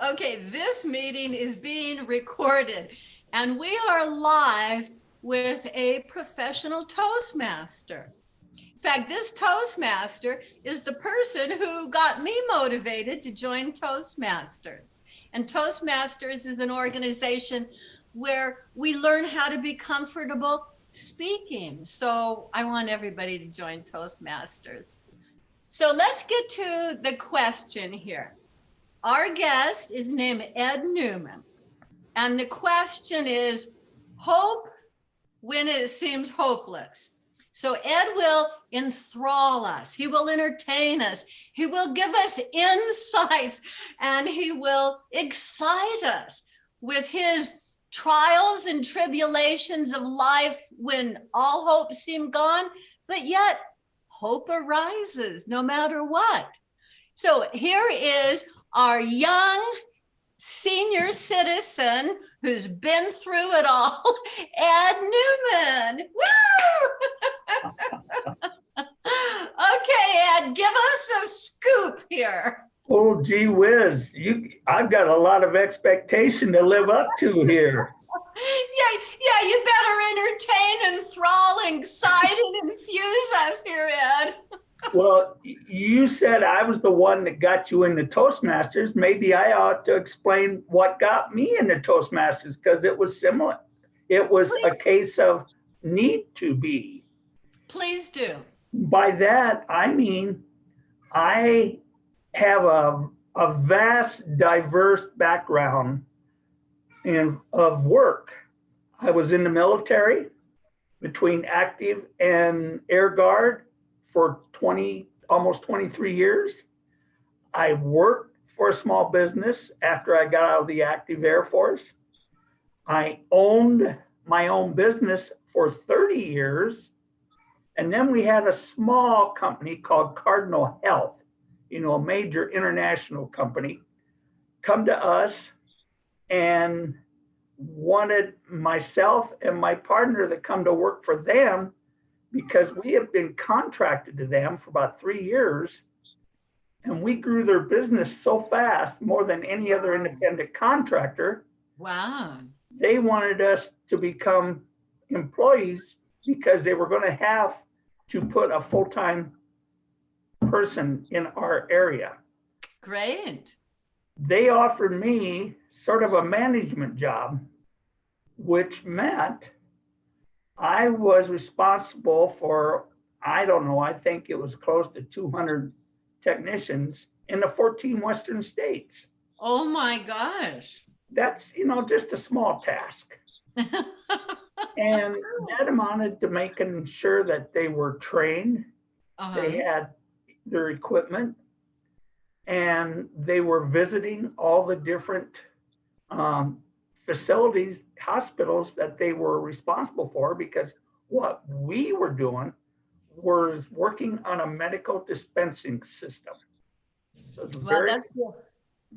Okay, this meeting is being recorded, and we are live with a professional Toastmaster. In fact, this Toastmaster is the person who got me motivated to join Toastmasters. And Toastmasters is an organization where we learn how to be comfortable speaking. So I want everybody to join Toastmasters. So let's get to the question here. Our guest is named Ed Newman. And the question is hope when it seems hopeless. So Ed will enthrall us. He will entertain us. He will give us insights and he will excite us with his trials and tribulations of life when all hope seemed gone, but yet hope arises no matter what. So here is our young senior citizen who's been through it all, Ed Newman. Woo! Okay, Ed, give us a scoop here. Oh, gee whiz. I've got a lot of expectation to live up to here. Yeah, you better entertain, enthrall, excite, and infuse us here, Ed. Well, you said I was the one that got you into Toastmasters. Maybe I ought to explain what got me into Toastmasters because it was similar. It was a case of need to be. Please do. By that, I mean, I have a vast, diverse background of work. I was in the military between active and air guard for almost 23 years. I worked for a small business after I got out of the active Air Force. I owned my own business for 30 years. And then we had a small company called Cardinal Health, a major international company, come to us and wanted myself and my partner to come to work for them because we have been contracted to them for about 3 years. And we grew their business so fast, more than any other independent contractor. Wow. They wanted us to become employees because they were going to have to put a full-time person in our area. Great. They offered me sort of a management job, which meant I was responsible for, I don't know, I think it was close to 200 technicians in the 14 Western states. Oh my gosh. That's, just a small task. And that amounted to making sure that they were trained, they had their equipment, and they were visiting all the different facilities, hospitals that they were responsible for, because what we were doing was working on a medical dispensing system. So it's that's cool.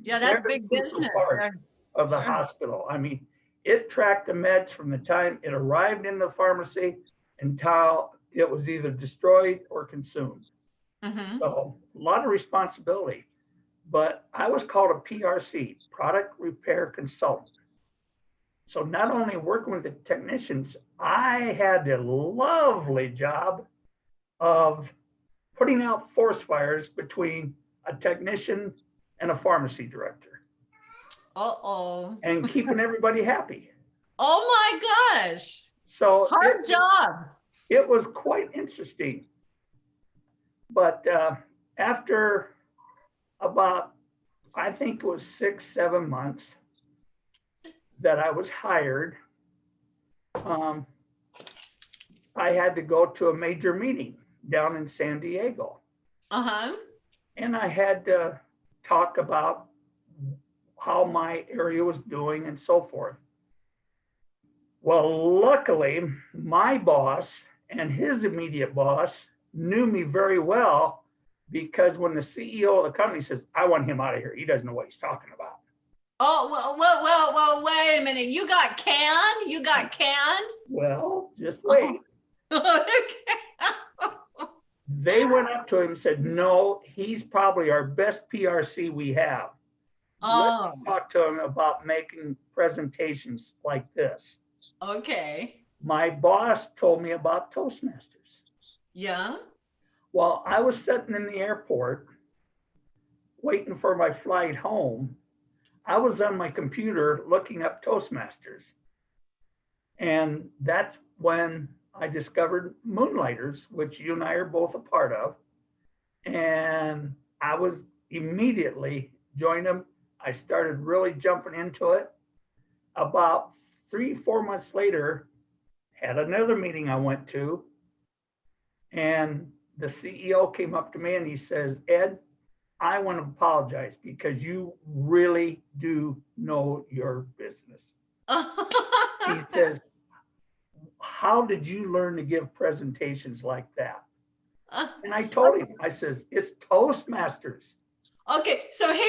Yeah, that's big business. Part of the hospital. I mean, it tracked the meds from the time it arrived in the pharmacy until it was either destroyed or consumed. Mm-hmm. So a lot of responsibility. But I was called a PRC, Product Repair Consultant. So not only working with the technicians, I had the lovely job of putting out forest fires between a technician and a pharmacy director. Uh-oh. And keeping everybody happy. Oh my gosh. So hard job. It was quite interesting. But after about, I think it was 6-7 months that I was hired, I had to go to a major meeting down in San Diego. And I had to talk about how my area was doing and so forth. Well, luckily, my boss and his immediate boss knew me very well, because when the CEO of the company says, I want him out of here, he doesn't know what he's talking about. Oh, well, wait a minute. You got canned? You got canned? Well, just wait. They went up to him and said, no, he's probably our best PRC we have. Oh, talk to him about making presentations like this. okay. My boss told me about Toastmasters. Yeah. While I was sitting in the airport waiting for my flight home, I was on my computer looking up Toastmasters. And that's when I discovered Moonlighters, which you and I are both a part of. And I was immediately joined them. I started really jumping into it. About 3, 4 months later, had another meeting I went to, and the CEO came up to me and he says, Ed, I want to apologize because you really do know your business. He says, how did you learn to give presentations like that? And I told him, I says, it's Toastmasters. Okay, so he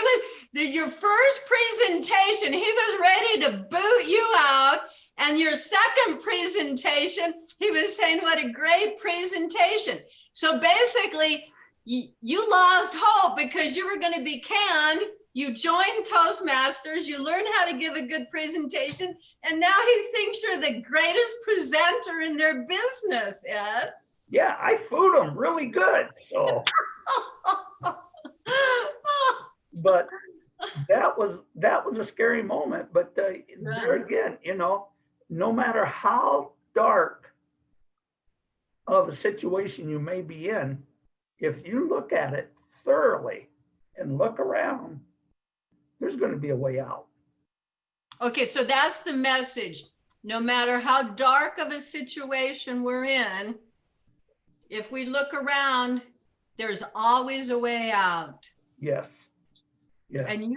was your first presentation, he was ready to boot you out. And your second presentation, he was saying, what a great presentation. So basically, you lost hope because you were going to be canned. You joined Toastmasters, you learned how to give a good presentation, and now he thinks you're the greatest presenter in their business, Ed. Yeah, I fooled him really good. So, but that was a scary moment. But there again, no matter how dark of a situation you may be in, if you look at it thoroughly and look around, there's going to be a way out. Okay, so that's the message. No matter how dark of a situation we're in, if we look around, there's always a way out. Yes. Yes. And you